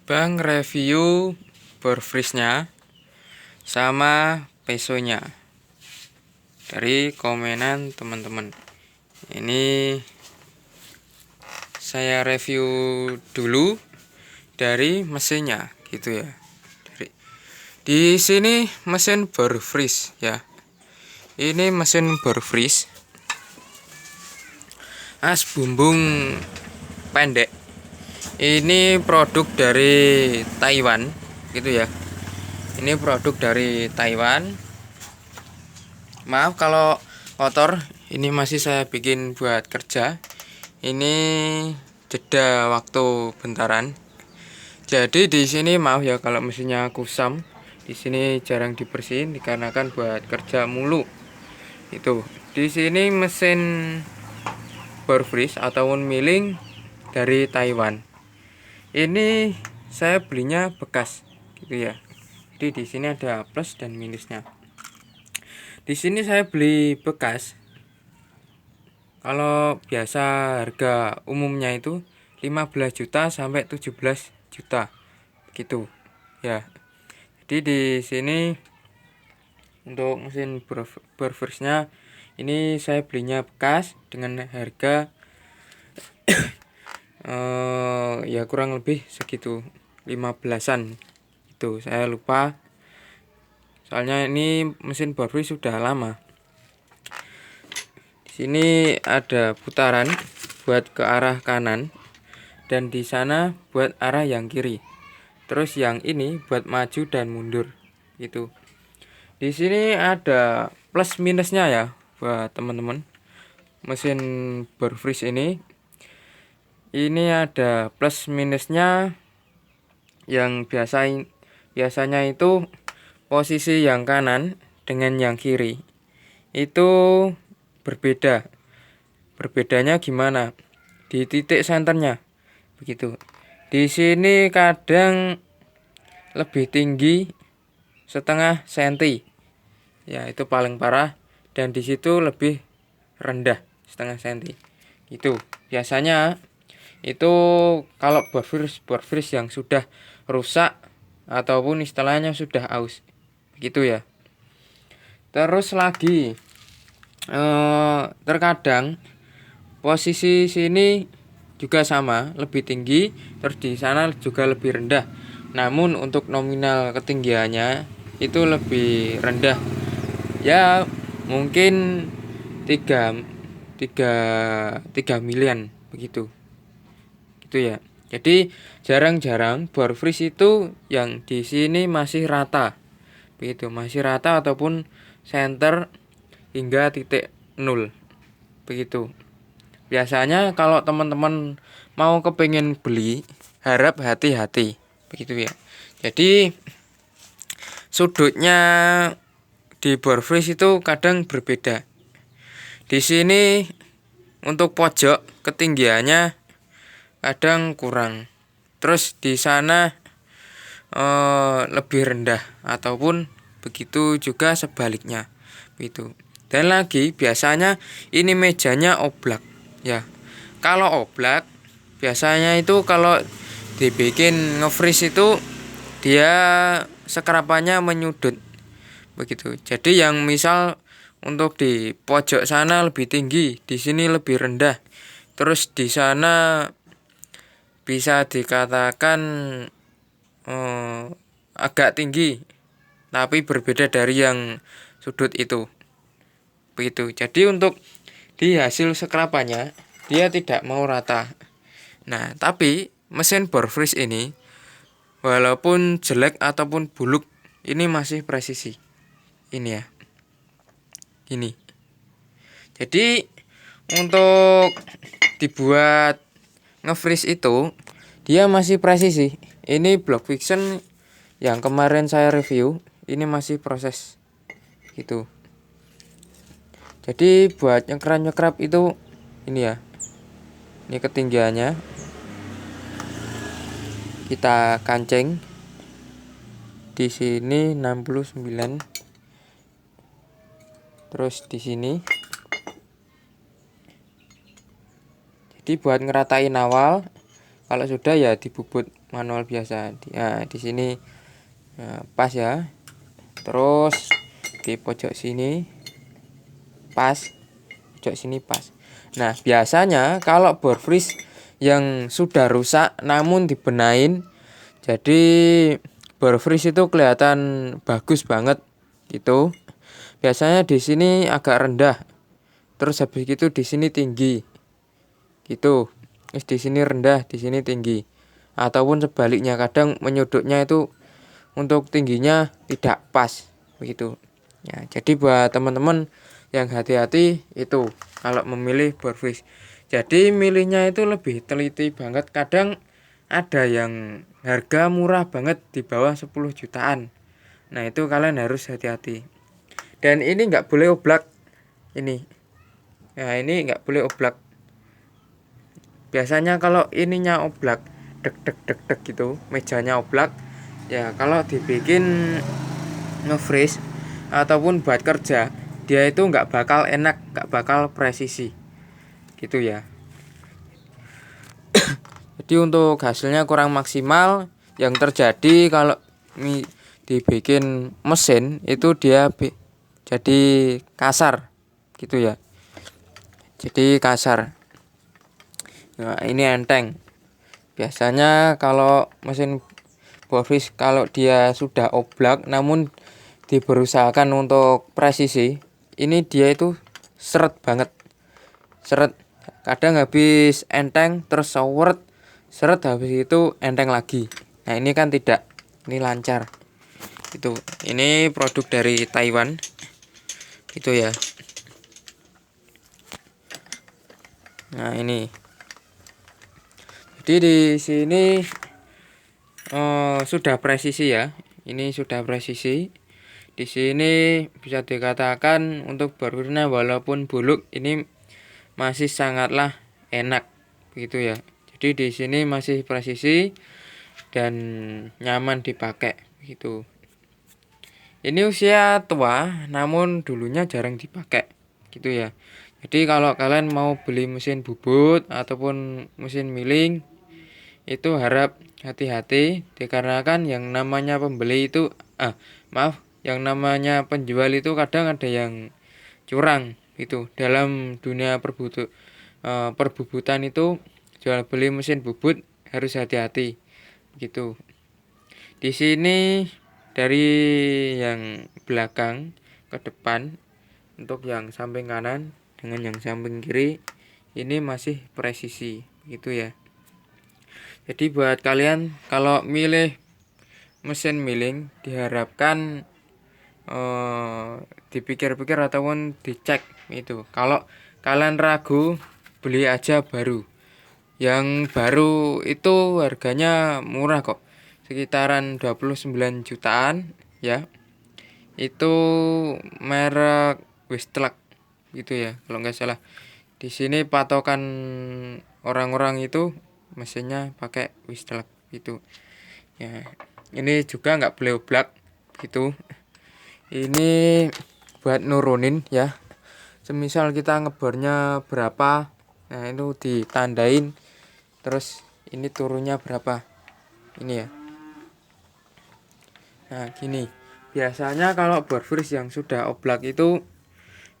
Bang review Burfreeze-nya sama pesonya dari komenan teman-teman. Ini saya review dulu dari mesinnya gitu ya. Di sini mesin Burfreeze ya. Ini mesin Burfreeze as bumbung pendek. Ini produk dari Taiwan gitu ya. Ini produk dari Taiwan. Maaf kalau kotor, ini masih saya bikin buat kerja. Ini jeda waktu bentaran. Jadi di sini maaf ya kalau mesinnya kusam. Di sini jarang dibersihin dikarenakan buat kerja mulu. Itu. Di sini mesin Burfreeze ataupun milling dari Taiwan. Ini saya belinya bekas gitu ya. Jadi di sini ada plus dan minusnya. Di sini saya beli bekas. Kalau biasa harga umumnya itu 15 juta sampai 17 juta gitu ya. Jadi di sini untuk mesin Burfreeze-nya ini saya belinya bekas dengan harga ya kurang lebih segitu 15-an itu, saya lupa soalnya ini mesin Burfreeze sudah lama. Di sini ada putaran buat ke arah kanan dan di sana buat arah yang kiri, terus yang ini buat maju dan mundur gitu. Di sini ada plus minusnya ya buat teman-teman. Mesin Burfreeze ini ada plus minusnya. Yang biasanya itu posisi yang kanan dengan yang kiri itu berbeda. Berbedanya gimana? Di titik senternya begitu. Di sini kadang lebih tinggi setengah senti ya, itu paling parah, dan di situ lebih rendah setengah senti itu. Biasanya itu kalau Burfreeze yang sudah rusak ataupun istilahnya sudah aus begitu ya. Terus lagi terkadang posisi sini juga sama, lebih tinggi, terus di sana juga lebih rendah. Namun untuk nominal ketinggiannya itu lebih rendah. Ya mungkin 3 milian begitu. Gitu ya. Jadi jarang-jarang Burfreeze itu yang di sini masih rata. Begitu, masih rata ataupun center hingga titik 0. Begitu. Biasanya kalau teman-teman mau kepengen beli, harap hati-hati begitu ya. Jadi sudutnya di Burfreeze itu kadang berbeda. Di sini untuk pojok ketinggiannya kadang kurang. Terus di sana lebih rendah ataupun begitu juga sebaliknya. Begitu. Dan lagi biasanya ini mejanya oblak ya. Kalau oblak biasanya itu kalau dibikin nge-freeze itu dia sekerapannya menyudut begitu. Jadi yang misal untuk di pojok sana lebih tinggi, di sini lebih rendah. Terus di sana bisa dikatakan agak tinggi tapi berbeda dari yang sudut itu. Begitu. Jadi untuk di hasil sekerapannya dia tidak mau rata. Nah, tapi mesin Burfreeze ini walaupun jelek ataupun buluk ini masih presisi. Ini ya. Ini. Jadi untuk dibuat nge-freeze itu dia masih presisi. Ini block fiction yang kemarin saya review, ini masih proses gitu. Jadi buat nyekrap itu ini ya. Ini ketinggiannya. Kita kancing. Di sini 69. Terus di sini. Jadi buat ngeratain awal Kalau sudah ya dibubut manual biasa. Di sini pas ya. Terus di pojok sini pas, pojok sini pas. Nah, biasanya kalau bor freeze yang sudah rusak namun dibenahin, jadi bor freeze itu kelihatan bagus banget gitu. Biasanya di sini agak rendah. Terus habis itu di sini tinggi. Gitu. Terus di sini rendah, di sini tinggi. Ataupun sebaliknya, kadang menyudutnya itu untuk tingginya tidak pas begitu. Ya, jadi buat teman-teman yang hati-hati itu kalau memilih bor freeze. Jadi milihnya itu lebih teliti banget. Kadang ada yang harga murah banget di bawah 10 jutaan. Nah, itu kalian harus hati-hati. Dan ini nggak boleh oblak. Ini. Nah, ini nggak boleh oblak. Biasanya kalau ininya oblak, dek dek dek dek gitu, mejanya oblak. Ya, kalau dibikin nge-freeze ataupun buat kerja, dia itu nggak bakal enak, nggak bakal presisi. Gitu ya. Jadi untuk hasilnya kurang maksimal. Yang terjadi kalau dibikin mesin itu dia jadi kasar gitu ya. Jadi kasar. Nah, ini enteng. Biasanya kalau mesin bor freeze kalau dia sudah oblak namun diberusahakan untuk presisi, ini dia itu seret banget. Seret. Kadang habis enteng terus sawret, seret habis itu enteng lagi. Nah, ini kan tidak. Ini lancar. Itu. Ini produk dari Taiwan. Itu ya. Nah, ini. Jadi di sini sudah presisi ya. Ini sudah presisi. Di sini bisa dikatakan untuk bor freeze walaupun buluk ini masih sangatlah enak begitu ya. Jadi di sini masih presisi dan nyaman dipakai gitu. Ini usia tua namun dulunya jarang dipakai gitu ya. Jadi kalau kalian mau beli mesin bubut ataupun mesin milling itu harap hati-hati dikarenakan yang namanya pembeli itu yang namanya penjual itu kadang ada yang curang itu dalam dunia perbubutan itu. Jual beli mesin bubut harus hati-hati gitu. Di sini dari yang belakang ke depan untuk yang samping kanan dengan yang samping kiri ini masih presisi gitu ya. Jadi buat kalian kalau milih mesin milling diharapkan dipikir-pikir ataupun dicek itu. Kalau kalian ragu, beli aja baru. Yang baru itu harganya murah kok. Sekitaran 29 jutaan ya. Itu merek Westlake gitu ya kalau nggak salah. Di sini patokan orang-orang itu mesinnya pakai Westlake gitu ya. Ini juga nggak boleh oblak gitu. Ini buat nurunin ya. Semisal kita ngebornya berapa, nah itu ditandain. Terus ini turunnya berapa. Ini ya. Nah gini. Biasanya kalau bor freeze yang sudah oblak itu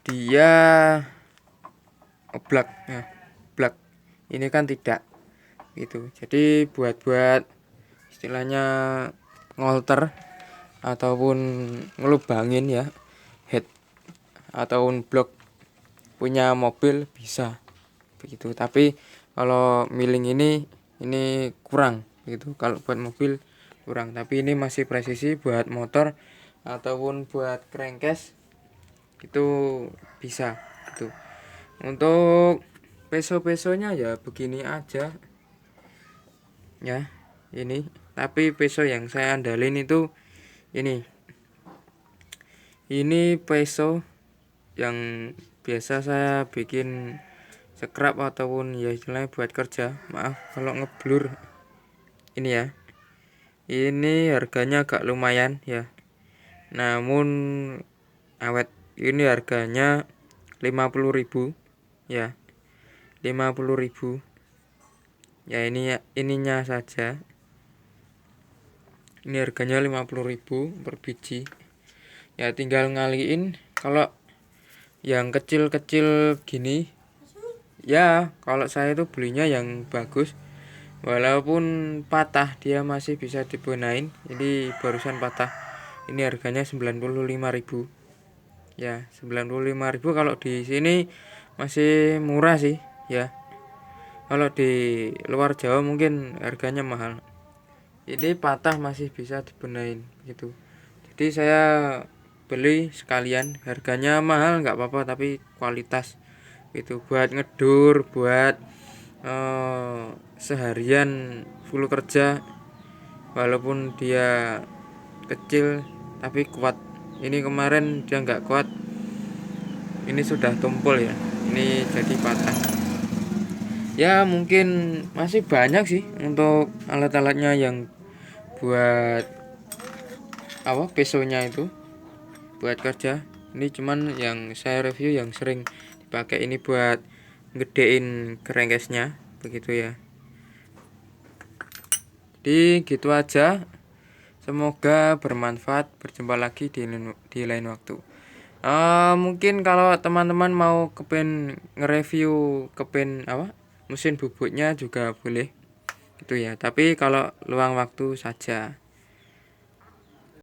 dia oblak ya, oblak. Ini kan tidak gitu. Jadi buat istilahnya ngolter ataupun ngelubangin ya head ataupun blok punya mobil bisa begitu. Tapi kalau milling ini kurang gitu. Kalau buat mobil kurang, tapi ini masih presisi buat motor ataupun buat crankcase itu bisa gitu. Untuk peso-pesonya ya begini aja ya. Ini tapi peso yang saya andalin itu ini peso yang biasa saya bikin scrap ataupun ya istilahnya buat kerja. Maaf kalau ngeblur ini ya. Ini harganya agak lumayan ya, namun awet. Ini harganya 50.000 ya, 50.000 Ya ini ininya saja. Ini harganya 50.000 per biji. Ya tinggal ngaliin. Kalau yang kecil-kecil gini, ya kalau saya itu belinya yang bagus. Walaupun patah dia masih bisa dibenahin. Jadi barusan patah. Ini harganya 95.000. Ya, 95.000 kalau di sini masih murah sih, ya. Kalau di luar Jawa mungkin harganya mahal. Ini patah masih bisa dibenahin gitu. Jadi saya beli sekalian, harganya mahal nggak apa-apa tapi kualitas itu buat ngedur, buat seharian full kerja, walaupun dia kecil tapi kuat. Ini kemarin dia nggak kuat, ini sudah tumpul ya, ini jadi patah. Ya mungkin masih banyak sih untuk alat-alatnya yang buat apa pesonya itu buat kerja. Ini cuman yang saya review yang sering dipakai ini buat gedein kerengkesnya begitu ya. Jadi gitu aja, semoga bermanfaat. Berjumpa lagi di lain waktu. Mungkin kalau teman-teman mau kepen nge-review kepen apa mesin bubuknya juga boleh gitu ya, tapi kalau luang waktu saja.